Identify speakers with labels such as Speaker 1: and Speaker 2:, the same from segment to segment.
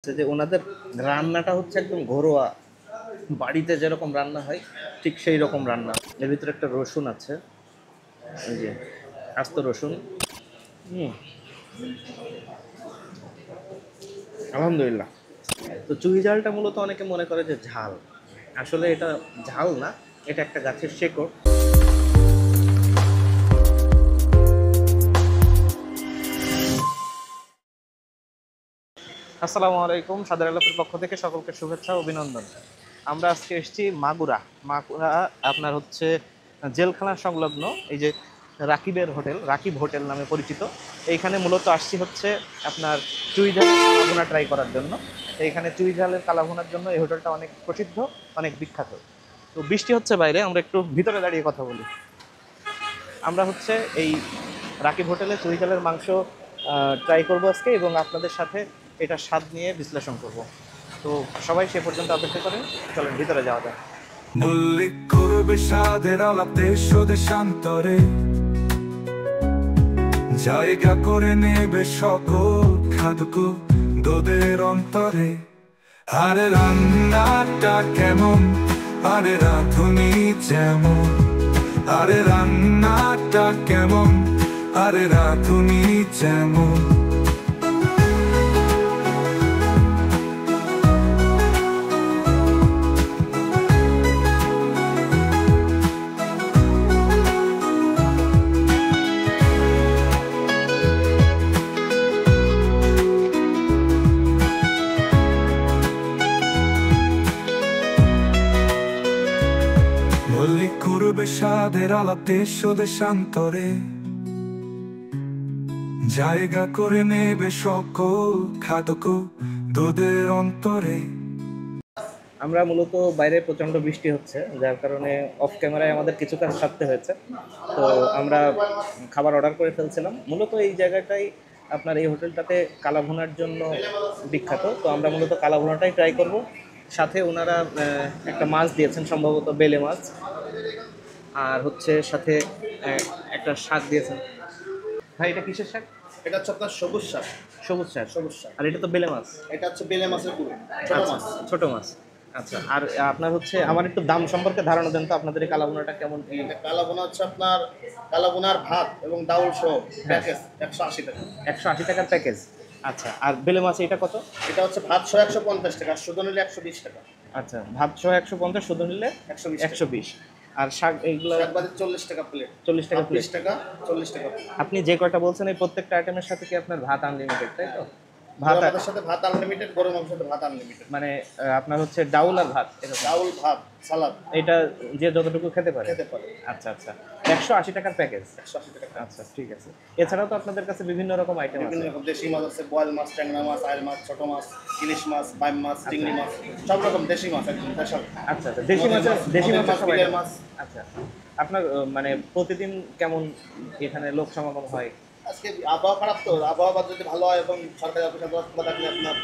Speaker 1: যে ওনাদের রান্নাটা হচ্ছে একদম ঘরোয়া, বাড়িতে যেরকম রান্না হয় ঠিক সেই রকম রান্না। এর ভিতরে একটা রসুন আছে, এই যে আস্ত রসুন। হুম, আলহামদুলিল্লাহ। তো চুই ঝালটা মূলত অনেকে মনে করে যে ঝাল, আসলে এটা ঝাল না, এটা একটা গাছের শেকড়। আসসালামু আলাইকুম, সাদের আলাপের পক্ষ থেকে সকলকে শুভেচ্ছা ও অভিনন্দন। আমরা আজকে এসেছি মাগুরা। মাগুরা আপনার হচ্ছে জেলখানা সংলগ্ন এই যে রাকিবের হোটেল, রাকিব হোটেল নামে পরিচিত। এইখানে মূলত আসছি হচ্ছে আপনার চুই ঝালের কালাভুনা ট্রাই করার জন্য। তো এইখানে চুই ঝালের কালাভুনার জন্য এই হোটেলটা অনেক প্রসিদ্ধ, অনেক বিখ্যাত। তো বৃষ্টি হচ্ছে বাইরে, আমরা একটু ভিতরে দাঁড়িয়ে কথা বলি। আমরা হচ্ছে এই রাকিব হোটেলে চুই ঝালের মাংস ট্রাই করবো আজকে, এবং আপনাদের সাথে এটা স্বাদ নিয়ে বিশ্লেষণ করব। তো সবাই সে পর্যন্ত অপেক্ষা করেন, চলেন ভিতরে যাওয়া যায়।
Speaker 2: মল্লিক করবে স্বাদের আলাপ দেশ ও দেশান্তরে, জায়গা করে নেবে সকল খাদক তোদের অন্তরে। আরে রান্নাটা কেমন, আরে রাঁধুনি যেমন, আরে রান্নাটা কেমন, আরে রাঁধুনি যেমন। মল্লিক করবে স্বাদের আলাপ দেশ ও দেশান্তরে, জায়গা করে নেবে সকল খাদক তোদের অন্তরে।
Speaker 1: আমরা মূলত বাইরে প্রচণ্ড বৃষ্টি হচ্ছে, যার কারণে অফ ক্যামেরায় আমাদের কিছু কাজ সারতে হয়েছে। তো আমরা খাবার অর্ডার করে ফেলছিলাম। মূলত এই জায়গাটাই আপনার এই হোটেলটাতে কালাভুনার জন্য বিখ্যাত। তো আমরা মূলত কালাভুনাটাই ট্রাই করব। সাথে ওনারা একটা মাছ দিয়েছেন, সম্ভবত বেলে মাছ, আর হচ্ছে সাথে একটা শাক দিয়েছেন। ভাই এটা কিসের শাক?
Speaker 3: এটা হচ্ছে আপনার সবুজ শাক।
Speaker 1: সবুজ শাক।
Speaker 3: সবুজ শাক।
Speaker 1: আর এটা তো বেলে মাছ।
Speaker 3: এটা হচ্ছে বেলে মাছের পুরো ছোট
Speaker 1: আচ্ছা,
Speaker 3: মাছ।
Speaker 1: ছোট মাছ। আচ্ছা, আর আপনার হচ্ছে আমার একটু দাম সম্পর্কে ধারণা দেন তো, আপনাদের এই কালাভুনাটা কেমন কি?
Speaker 3: এটা কালাবোনা হচ্ছে আপনার কালাবোনার ভাত এবং ডাউল সহ প্যাকেজ 180 টাকা।
Speaker 1: 180 টাকার প্যাকেজ। আচ্ছা, আর বেলে মাছ এটা কত?
Speaker 3: এটা হচ্ছে ভাত সহ 150 টাকা, শুধু নিলে 120 টাকা।
Speaker 1: আচ্ছা, ভাত সহ 150, শুধু নিলে 120। আর শাক এইগুলো
Speaker 3: একবারে 40 টাকা প্লেট।
Speaker 1: 40 টাকা প্লেট।
Speaker 3: 20 টাকা 40 টাকা প্লেট।
Speaker 1: আপনি যে কয়টা বলছেন এই প্রত্যেকটা আইটেমের সাথে কি আপনার ভাত আনলিমিটেড, তাই তো? ভাত
Speaker 3: আমাদের সাথে ভাত আনলিমিটেড, গরম মাংসের সাথে ভাত আনলিমিটেড।
Speaker 1: মানে আপনার হচ্ছে ডাউল আর ভাত এরকম?
Speaker 3: ডাউল ভাত সালাদ
Speaker 1: এটা যে যতটুকু খেতে পারে।
Speaker 3: খেতে পারে।
Speaker 1: আচ্ছা আচ্ছা, 180 টাকার প্যাকেজ।
Speaker 3: 180 টাকা।
Speaker 1: আচ্ছা, ঠিক আছে। এছাড়াও তো আপনাদের কাছে বিভিন্ন রকম আইটেম
Speaker 3: বিভিন্ন
Speaker 1: আছে।
Speaker 3: রকম দেশি মাছ আছে, বয়েল মাছ, ট্যাংরা মাছ, আইল মাছ, ছোট মাছ, ইলিশ মাছ, বাইম মাছ, চিংড়ি মাছ, সব রকম দেশি মাছ একদম দেশাল।
Speaker 1: আচ্ছা আচ্ছা, দেশি মাছের সব
Speaker 3: বিলের
Speaker 1: item।
Speaker 3: মাছ।
Speaker 1: আচ্ছা, আপনার মানে প্রতিদিন কেমন এখানে লোক সমাগম হয়?
Speaker 3: আজকে আবহাওয়া খারাপ, তো আবহাওয়া যদি ভালো হয় এবং সরকারি অফিসে খোলা থাকলে আপনার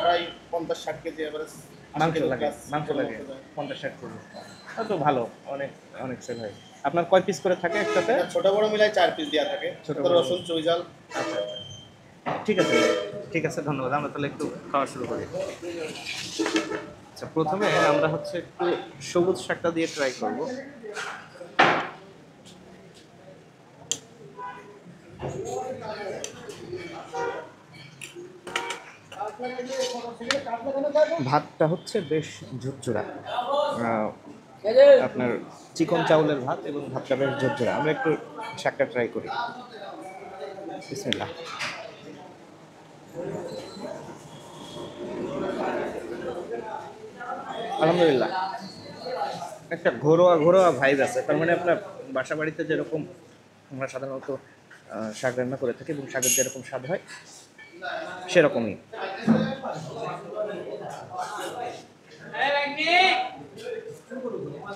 Speaker 3: প্রায় 50-60 কেজি এভারেজ
Speaker 1: মাংস লাগে 50-60 কেজি। তো ভালো, অনেক অনেক সেল হয়। আপনার কয় পিস করে থাকে একসাথে?
Speaker 3: ছোট বড় মিলাই 4 পিস দেওয়া থাকে।
Speaker 1: ছোট
Speaker 3: ছোট
Speaker 1: বড়।
Speaker 3: রসুন, চুইঝাল।
Speaker 1: আচ্ছা আচ্ছা, ঠিক আছে ঠিক আছে, ধন্যবাদ। আমরা তাহলে একটু খাওয়া শুরু করি। আচ্ছা, প্রথমে আমরা হচ্ছে একটু সবুজ শাকটা দিয়ে ট্রাই করব। ভাতটা হচ্ছে বেশ ঝুরঝুরা, আপনার চিকন চাউলের ভাত, এবং ভাতটা বেশ ঝুরঝুরা। আমরা একটু শাকটা ট্রাই করি। বিসমিল্লাহ। আলহামদুলিল্লাহ, একটা ঘরোয়া ঘরোয়া ভাইব আছে। তার মানে আপনার বাসা বাড়িতে যেরকম আমরা সাধারণত শাক রান্না করে থাকি এবং শাকের যেরকম স্বাদ হয় সেরকমই।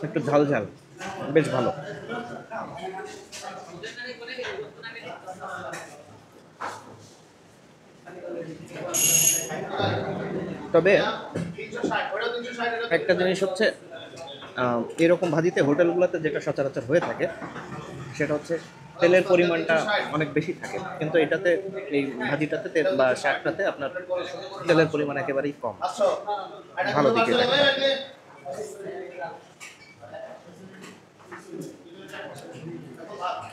Speaker 1: একটু ঝাল ঝাল, বেশ ভালো। তবে একটা জিনিস হচ্ছে, এরকম ভাজিতে হোটেলগুলোতে যেটা সচরাচর হয়ে থাকে সেটা হচ্ছে তেলের পরিমাণটা অনেক বেশি থাকে, কিন্তু এটাতে এই ভাজিটাতে তেল বা শাকটাতে আপনার তেলের পরিমাণ একেবারেই কম। ভালো দিকে এটা।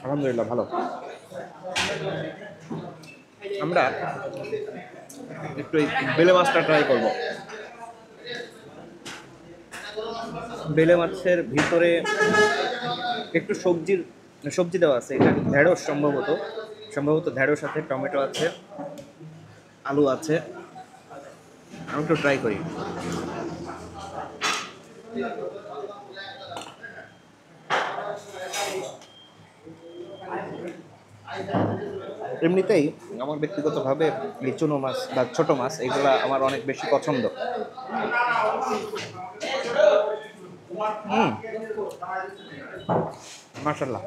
Speaker 1: আলহামদুলিল্লাহ ভালো। আমরা একটু এই বেলে মাছটা ট্রাই করব। বেলে মাছের ভিতরে একটু সবজি দেওয়া আছে, এটা ঢেঁড়স সম্ভবত ঢেঁড়স আছে, টমেটো আছে, আলু আছে। আমি একটু ট্রাই করি। এমনিতেই আমার ব্যক্তিগতভাবে এই চুনো মাছ বা ছোট মাছ এগুলা আমার অনেক বেশি পছন্দ। মাশাআল্লাহ।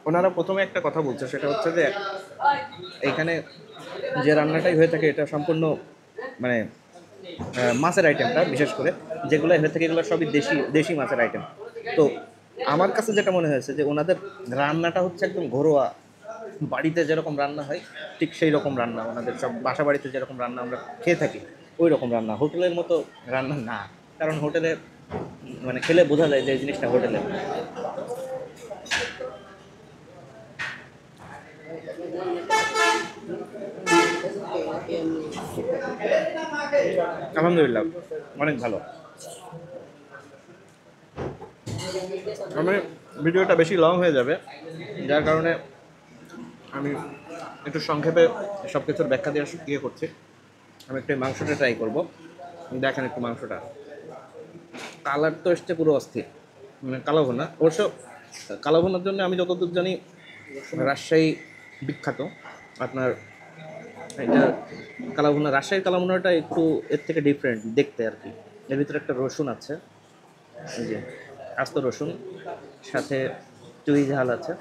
Speaker 1: ওনারা প্রথমে একটা কথা বলছে, সেটা হচ্ছে যে এইখানে যে রান্নাটাই হয়ে থাকে এটা সম্পূর্ণ মানে মাছের আইটেমটা, বিশেষ করে যেগুলো হয়ে থাকে এগুলো সবই দেশি মাছের আইটেম। তো আমার কাছে যেটা মনে হয়েছে যে ওনাদের রান্নাটা হচ্ছে একদম ঘরোয়া, বাড়িতে যেরকম রান্না হয় ঠিক সেই রকম রান্না। ওনাদের সব বাসা বাড়িতে যেরকম রান্না আমরা খেয়ে থাকি ওই রকম রান্না, হোটেলের মতো রান্না না। কারণ হোটেলে মানে খেলে বোঝা যায় যে এই জিনিসটা হোটেলে। আলহামদুলিল্লাহ অনেক ভালো। আমি ভিডিওটা বেশি লং হয়ে যাবে, যার কারণে আমি একটু সংক্ষেপে সব কিছুর ব্যাখ্যা দেওয়ার ইয়ে করছি। আমি একটু মাংসটা ট্রাই করব। দেখেন একটু মাংসটা, কালার তো এসছে পুরো অস্থির, মানে কালো ভুনা। অবশ্য কালো ভুনার জন্য আমি যতদূর জানি রাজশাহী বিখ্যাত। আপনার এটা কালাভুনা, রাজশাহীর কালাভুনাটা একটু এর থেকে ডিফারেন্ট দেখতে আর কি। এর ভিতরে একটা রসুন আছে, এই যে আস্ত রসুন, সাথে চুই ঝাল আছে।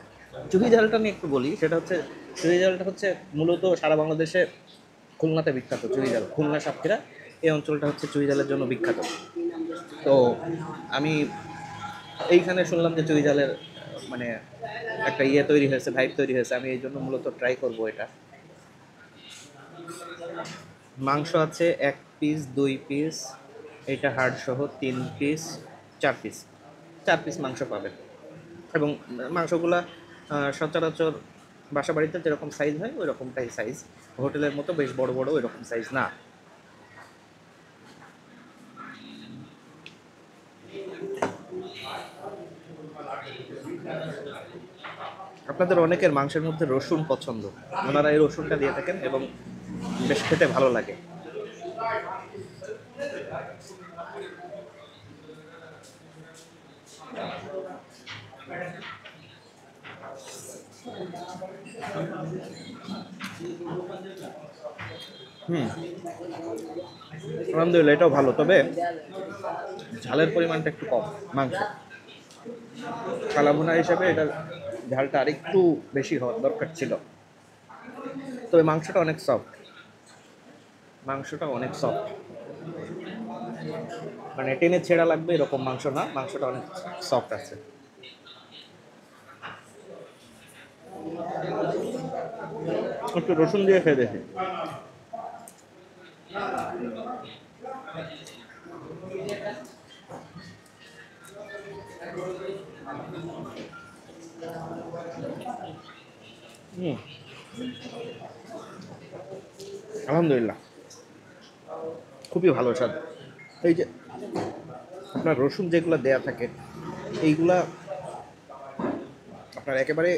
Speaker 1: চুই ঝালটা নিয়ে একটু বলি, সেটা হচ্ছে চুই ঝালটা হচ্ছে মূলত সারা বাংলাদেশে খুলনাতে বিখ্যাত। চুই ঝাল, খুলনা সাতক্ষীরা এই অঞ্চলটা হচ্ছে চুই ঝালের জন্য বিখ্যাত। তো আমি এইখানে শুনলাম যে চুই ঝালের মানে একটা ইয়ে তৈরি হয়েছে, ভাইব তৈরি হয়েছে। আমি এই জন্য মূলত ট্রাই করব এটা। মাংস আছে 1 পিস, 2 পিস, এটা হাড় সহ 3 পিস, 4 পিস, 4 পিস মাংস পাবেন। এবং মাংসগুলা সচরাচর বাসা বাড়িতে যেরকম সাইজ হয় ওই রকমটাই সাইজ, হোটেলের মতো বেশ বড় বড় ওই রকম সাইজ না। আপনাদের অনেকের মাংসের মধ্যে রসুন পছন্দ, ওনারা এই রসুনটা দিয়ে থাকেন এবং বেশ খেতে ভালো লাগে। আলহামদুলিল্লাহ এটাও ভালো, তবে ঝালের পরিমাণটা একটু কম মাংস। কালাভুনা হিসাবে এটার ঝালটা আরেকটু বেশি হওয়ার দরকার ছিল। তবে মাংসটা অনেক সফট, মানে টেনে ছেঁড়া লাগবে এরকম মাংস না, মাংসটা অনেক সফট আছে। একটু রসুন দিয়ে খেয়ে দেখি। আলহামদুলিল্লাহ খুবই ভালো স্বাদ। এই যে আপনার রসুন যেগুলো দেয়া থাকে এইগুলা আপনার একেবারে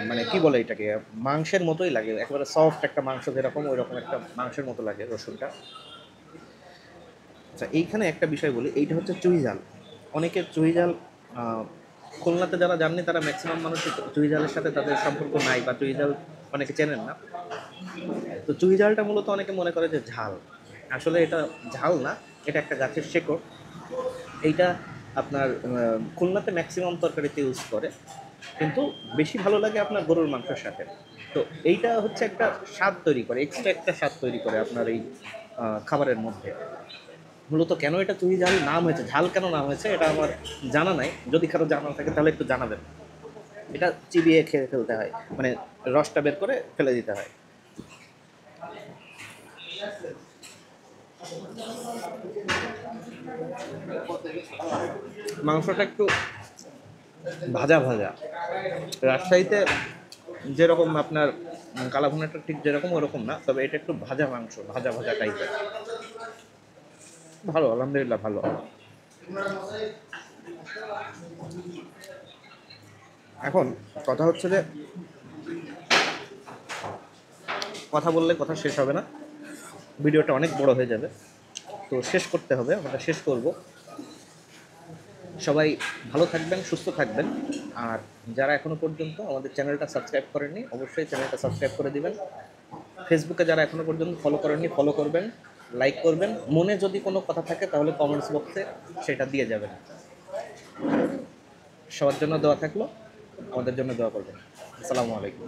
Speaker 1: মানে কি বলে এটাকে, মাংসের মতোই লাগে, একেবারে সফট একটা মাংস যেরকম ওই রকম একটা মাংসের মতো লাগে রসুনটা। আচ্ছা এইখানে একটা বিষয় বলি, এইটা হচ্ছে চুই ঝাল। অনেকের চুই ঝাল খুলনাতে যারা জাননি তারা ম্যাক্সিমাম মানুষ চুই ঝালের সাথে তাদের সম্পর্ক নাই বা চুই ঝাল অনেকে চেনেন না। তো চুই ঝালটা মূলত অনেকে মনে করে যে ঝাল, আসলে এটা ঝাল না, এটা একটা গাছের শেকড়। এইটা আপনার খুলনাতে ম্যাক্সিমাম তরকারিতে ইউজ করে, কিন্তু বেশি ভালো লাগে আপনার গরুর মাংসের সাথে। তো এইটা হচ্ছে একটা স্বাদ তৈরি করে, এক্সট্রা একটা স্বাদ তৈরি করে আপনার এই খাবারের মধ্যে। মূলত কেন এটা চুই ঝাল নাম হয়েছে, ঝাল কেন নাম হয়েছে এটা আমার জানা নাই। যদি কারো জানা থাকে তাহলে একটু জানাবেন। এটা চিবিয়ে খেয়ে ফেলতে হয়, মানে রসটা বের করে ফেলে দিতে হয়। মাংসটা একটু ভাজা ভাজা। রাজশাহীতে যেরকম আপনার কালাভুনাটা ঠিক যেরকম ওরকম না, তবে এটা একটু ভাজা মাংস, ভাজা ভাজা টাইপের। ভালো, আলহামদুলিল্লাহ ভালো। এখন কথা হচ্ছে যে কথা বললে কথা শেষ হবে না, ভিডিওটা অনেক বড় হয়ে যাবে, তো শেষ করতে হবে, আমরা শেষ করব। সবাই ভালো থাকবেন, সুস্থ থাকবেন। আর যারা এখনো পর্যন্ত আমাদের চ্যানেলটা সাবস্ক্রাইব করেননি অবশ্যই চ্যানেলটা সাবস্ক্রাইব করে দিবেন। ফেসবুকে যারা এখনো পর্যন্ত ফলো করেননি ফলো করবেন, লাইক করবেন। মনে যদি কোনো কথা থাকে তাহলে কমেন্টস বক্সে সেটা দিয়ে যাবেন। সবার জন্য দোয়া থাকলো, আমাদের জন্য দোয়া করবেন। আসসালামু আলাইকুম।